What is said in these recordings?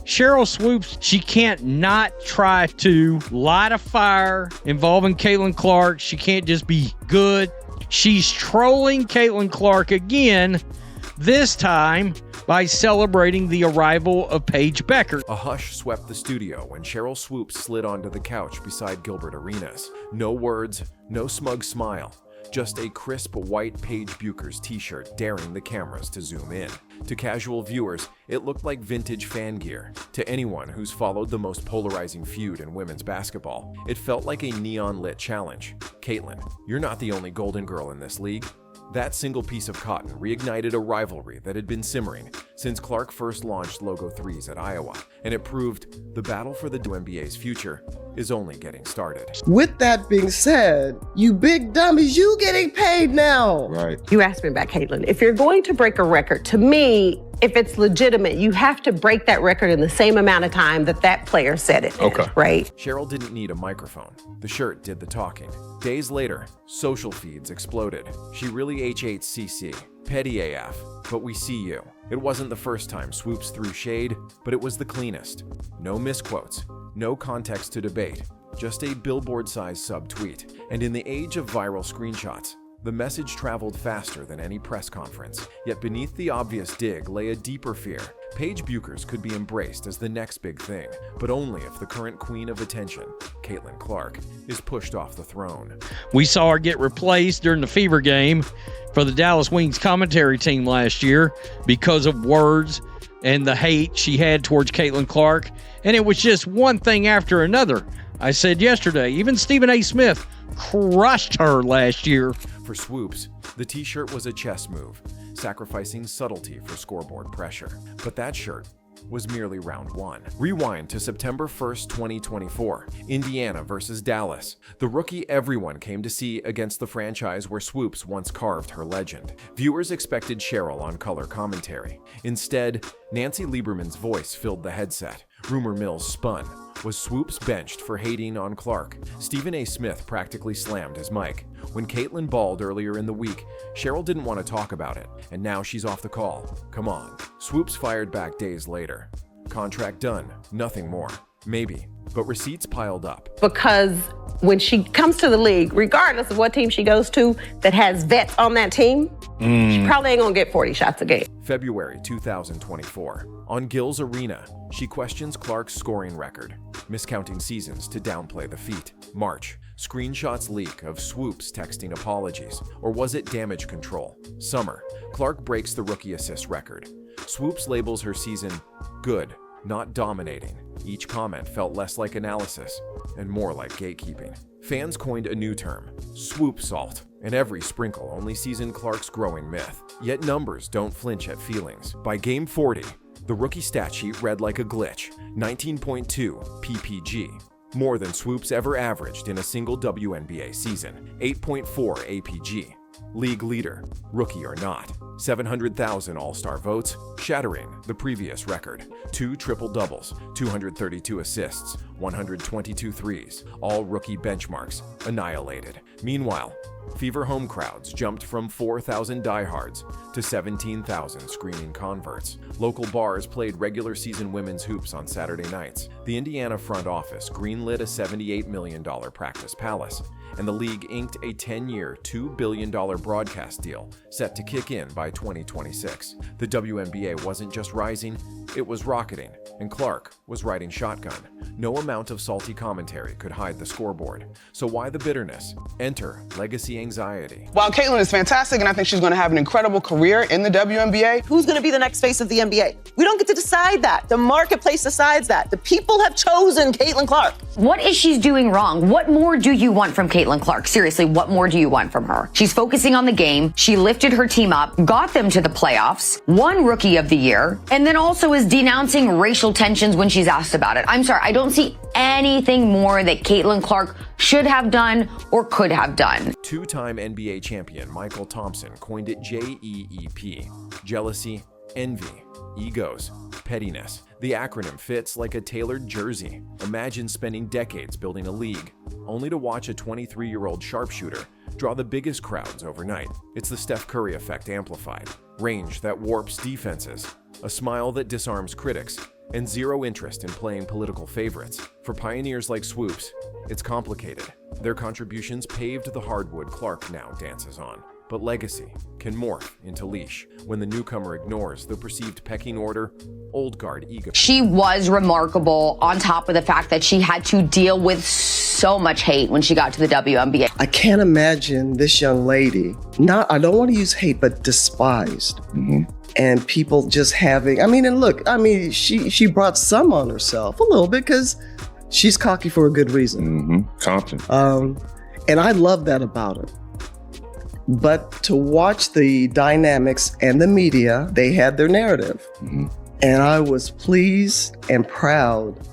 Sheryl Swoopes, she can't not try to light a fire involving Caitlin Clark. She can't just be good. She's trolling Caitlin Clark again, this time by celebrating the arrival of Paige Bueckers. A hush swept the studio when Sheryl Swoopes slid onto the couch beside Gilbert Arenas. No words, no smug smile. Just a crisp white Paige Bueckers T-shirt daring the cameras to zoom in. To casual viewers, it looked like vintage fan gear. To anyone who's followed the most polarizing feud in women's basketball, it felt like a neon-lit challenge. Caitlin, you're not the only golden girl in this league. That single piece of cotton reignited a rivalry that had been simmering since Clark first launched Logo 3s at Iowa, and it proved the battle for the WNBA's future is only getting started. With that being said, you big dummies, you getting paid now. Right. You asked me about Caitlin. If you're going to break a record, to me, if it's legitimate, you have to break that record in the same amount of time that that player said it. Okay. Right? Cheryl didn't need a microphone. The shirt did the talking. Days later, social feeds exploded. She really HHCC. Petty AF. But we see you. It wasn't the first time Swoopes threw shade, but it was the cleanest. No misquotes. No context to debate. Just a billboard-size subtweet. And in the age of viral screenshots, the message traveled faster than any press conference. Yet beneath the obvious dig lay a deeper fear. Paige Bueckers could be embraced as the next big thing, but only if the current queen of attention, Caitlin Clark, is pushed off the throne. We saw her get replaced during the Fever game for the Dallas Wings commentary team last year because of words and the hate she had towards Caitlin Clark. And it was just one thing after another. I said yesterday, even Stephen A. Smith crushed her last year. For Swoopes, the t-shirt was a chess move, sacrificing subtlety for scoreboard pressure. But that shirt was merely round one. Rewind to September 1st, 2024, Indiana versus Dallas. The rookie everyone came to see against the franchise where Swoopes once carved her legend. Viewers expected Cheryl on color commentary. Instead, Nancy Lieberman's voice filled the headset. Rumor mills spun. Was Swoopes benched for hating on Clark? Stephen A. Smith practically slammed his mic. When Caitlin balled earlier in the week, Cheryl didn't want to talk about it, and now she's off the call. Come on. Swoopes fired back days later. Contract done, nothing more. Maybe, but receipts piled up. Because when she comes to the league, regardless of what team she goes to that has vets on that team, she probably ain't gonna get 40 shots a game. February 2024. On Gil's Arena, she questions Clark's scoring record, miscounting seasons to downplay the feat. March, screenshots leak of Swoopes texting apologies, or was it damage control? Summer, Clark breaks the rookie assist record. Swoopes labels her season good, not dominating. Each comment felt less like analysis and more like gatekeeping. Fans coined a new term, swoop salt, and every sprinkle only seasoned Clark's growing myth. Yet numbers don't flinch at feelings. By game 40, the rookie stat sheet read like a glitch, 19.2 PPG. More than Swoopes ever averaged in a single WNBA season, 8.4 APG. League leader, rookie or not. 700,000 All-Star votes, shattering the previous record. 2 triple-doubles, 232 assists, 122 threes, all rookie benchmarks annihilated. Meanwhile, Fever home crowds jumped from 4,000 diehards to 17,000 screaming converts. Local bars played regular season women's hoops on Saturday nights. The Indiana front office greenlit a $78 million practice palace, and the league inked a 10-year, $2 billion broadcast deal set to kick in by 2026. The WNBA wasn't just rising, it was rocketing, and Clark was riding shotgun. No amount of salty commentary could hide the scoreboard. So why the bitterness? Enter legacy anxiety. While Caitlin is fantastic, and I think she's going to have an incredible career in the WNBA, who's going to be the next face of the NBA? We don't get to decide that. The marketplace decides that. The people have chosen Caitlin Clark. What is she doing wrong? What more do you want from Caitlin Clark? Seriously, what more do you want from her? She's focusing on the game. She lifted her team up, got them to the playoffs, won Rookie of the Year, and then also is denouncing racial tensions when she's asked about it. I'm sorry, I don't see anything more that Caitlin Clark should have done or could have done. Two-time NBA champion Michael Thompson coined it JEEP. Jealousy, envy, egos, pettiness. The acronym fits like a tailored jersey. Imagine spending decades building a league, only to watch a 23-year-old sharpshooter draw the biggest crowds overnight. It's the Steph Curry effect amplified. Range that warps defenses, a smile that disarms critics, and zero interest in playing political favorites. For pioneers like Swoopes, it's complicated. Their contributions paved the hardwood Clark now dances on. But legacy can morph into leash when the newcomer ignores the perceived pecking order, old guard ego. She was remarkable on top of the fact that she had to deal with so much hate when she got to the WNBA. I can't imagine this young lady, I don't want to use hate, but despised. And people just having, she brought some on herself a little bit because she's cocky for a good reason. Confident. And I love that about her. But to watch the dynamics and the media, they had their narrative. And I was pleased and proud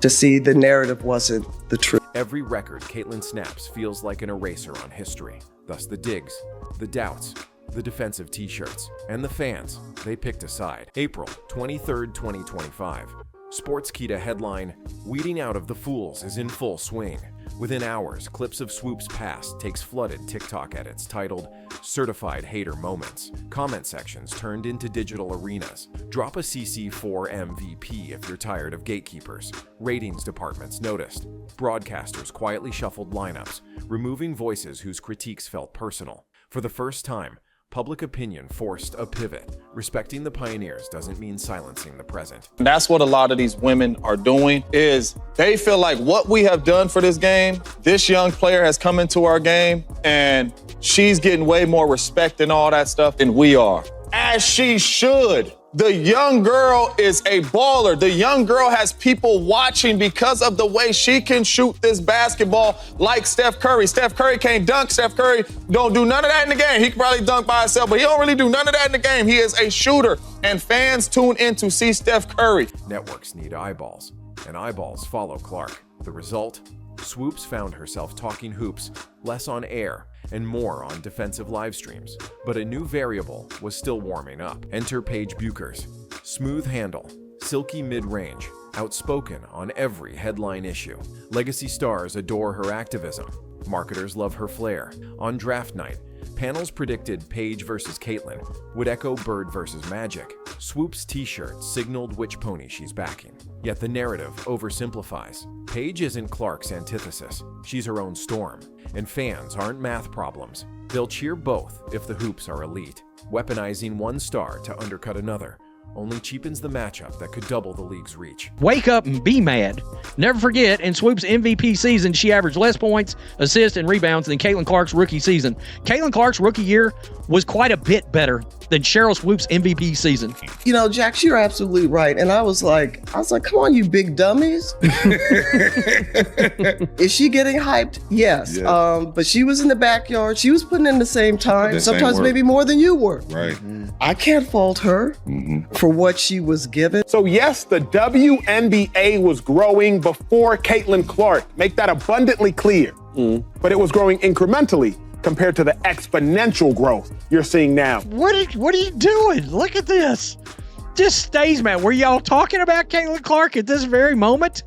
to see the narrative wasn't the truth. Every record Caitlyn snaps feels like an eraser on history. Thus the digs, the doubts, the defensive T-shirts, and the fans, they picked a side. April 23rd, 2025. Sportskeeda headline, "Weeding out of the fools is in full swing." Within hours, clips of Swoopes' past takes flooded TikTok edits titled Certified Hater Moments. Comment sections turned into digital arenas. Drop a CC4 MVP if you're tired of gatekeepers. Ratings departments noticed. Broadcasters quietly shuffled lineups, removing voices whose critiques felt personal. For the first time, public opinion forced a pivot. Respecting the pioneers doesn't mean silencing the present. That's what a lot of these women are doing, is they feel like what we have done for this game, this young player has come into our game and she's getting way more respect and all that stuff than we are. As she should. The young girl is a baller. The young girl has people watching because of the way she can shoot this basketball like Steph Curry. Steph Curry can't dunk. Steph Curry don't do none of that in the game. He can probably dunk by himself, but he don't really do none of that in the game. He is a shooter, and fans tune in to see Steph Curry. Networks need eyeballs, and eyeballs follow Clark. The result? Swoopes found herself talking hoops, less on air and more on defensive live streams. But a new variable was still warming up. Enter Paige Bueckers. Smooth handle, silky mid-range, outspoken on every headline issue. Legacy stars adore her activism. Marketers love her flair. On draft night, panels predicted Paige versus Caitlyn would echo Bird versus Magic. Swoopes' T-shirt signaled which pony she's backing. Yet the narrative oversimplifies. Paige isn't Clark's antithesis. She's her own storm. And fans aren't math problems. They'll cheer both if the hoops are elite. Weaponizing one star to undercut another only cheapens the matchup that could double the league's reach. Wake up and be mad. Never forget, in Swoopes' MVP season, she averaged less points, assists, and rebounds than Caitlin Clark's rookie season. Caitlin Clark's rookie year was quite a bit better than Sheryl Swoopes' MVP season. You know, Jax, you're absolutely right. And I was like, come on, you big dummies. Is she getting hyped? Yes. Yeah. But she was in the backyard. She was putting in the same time, sometimes maybe more than you were. Right. I can't fault her for what she was given. So yes, the WNBA was growing before Caitlin Clark. Make that abundantly clear. But it was growing incrementally compared to the exponential growth you're seeing now. What are you doing? Look at this. Just stays, man. Were y'all talking about Caitlin Clark at this very moment?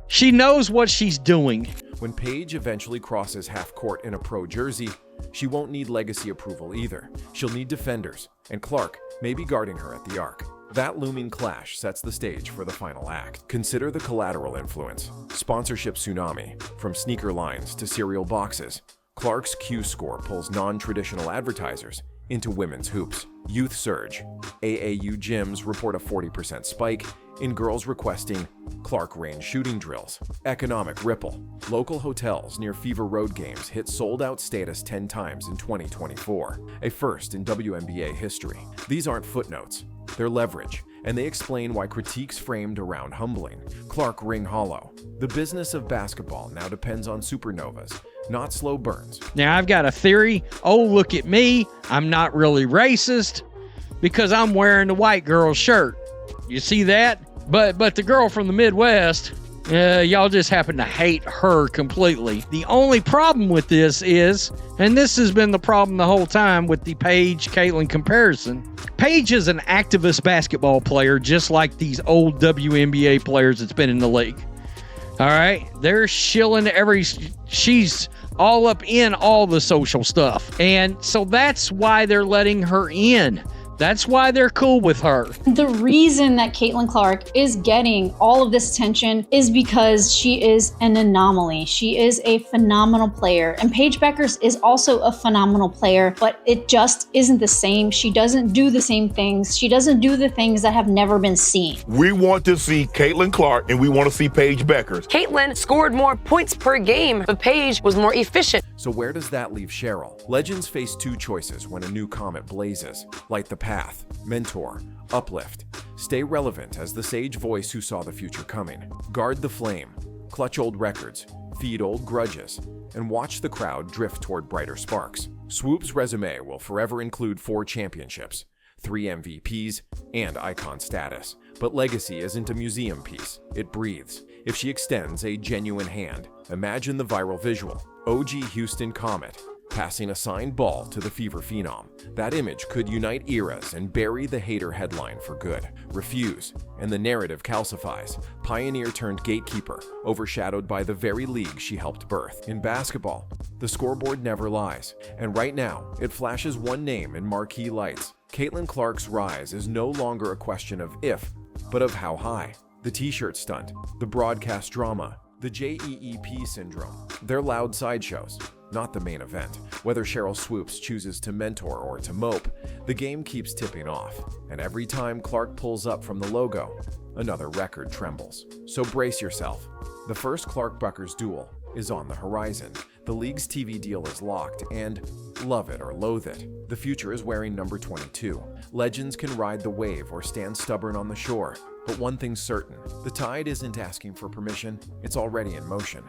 She knows what she's doing. When Paige eventually crosses half court in a pro jersey, she won't need legacy approval either. She'll need defenders, and Clark may be guarding her at the arc. That looming clash sets the stage for the final act. Consider the collateral influence. Sponsorship tsunami, from sneaker lines to cereal boxes. Clark's Q score pulls non-traditional advertisers into women's hoops. Youth surge. AAU gyms report a 40% spike in girls requesting Clark range shooting drills. Economic ripple. Local hotels near Fever Road games hit sold-out status 10 times in 2024, a first in WNBA history. These aren't footnotes. They're leverage, and they explain why critiques framed around humbling Clark ring hollow. The business of basketball now depends on supernovas, not slow burns. Now, I've got a theory. Oh, look at me. I'm not really racist because I'm wearing the white girl's shirt. You see that? But the girl from the Midwest, y'all just happen to hate her completely. The only problem with this is, and this has been the problem the whole time with the Paige-Caitlyn comparison, Paige is an activist basketball player just like these old WNBA players that's been in the league. All right? They're shilling she's all up in all the social stuff. And so that's why they're letting her in. That's why they're cool with her. The reason that Caitlin Clark is getting all of this attention is because she is an anomaly. She is a phenomenal player. And Paige Bueckers is also a phenomenal player, but it just isn't the same. She doesn't do the same things. She doesn't do the things that have never been seen. We want to see Caitlin Clark and we want to see Paige Bueckers. Caitlin scored more points per game, but Paige was more efficient. So where does that leave Cheryl? Legends face two choices when a new comet blazes. Light the path, mentor, uplift. Stay relevant as the sage voice who saw the future coming. Guard the flame, clutch old records, feed old grudges, and watch the crowd drift toward brighter sparks. Swoopes' resume will forever include 4 championships, 3 MVPs, and icon status. But legacy isn't a museum piece, it breathes. If she extends a genuine hand, imagine the viral visual. OG Houston Comet, passing a signed ball to the Fever Phenom. That image could unite eras and bury the hater headline for good. Refuse, and the narrative calcifies. Pioneer turned gatekeeper, overshadowed by the very league she helped birth. In basketball, the scoreboard never lies, and right now, it flashes one name in marquee lights. Caitlin Clark's rise is no longer a question of if, but of how high. The T-shirt stunt, the broadcast drama, the JEEP syndrome, they're loud sideshows, not the main event. Whether Sheryl Swoopes chooses to mentor or to mope, the game keeps tipping off, and every time Clark pulls up from the logo, another record trembles. So brace yourself. The first Clark Bueckers duel is on the horizon. The league's TV deal is locked, and love it or loathe it, the future is wearing number 22. Legends can ride the wave or stand stubborn on the shore, but one thing's certain, the tide isn't asking for permission, it's already in motion.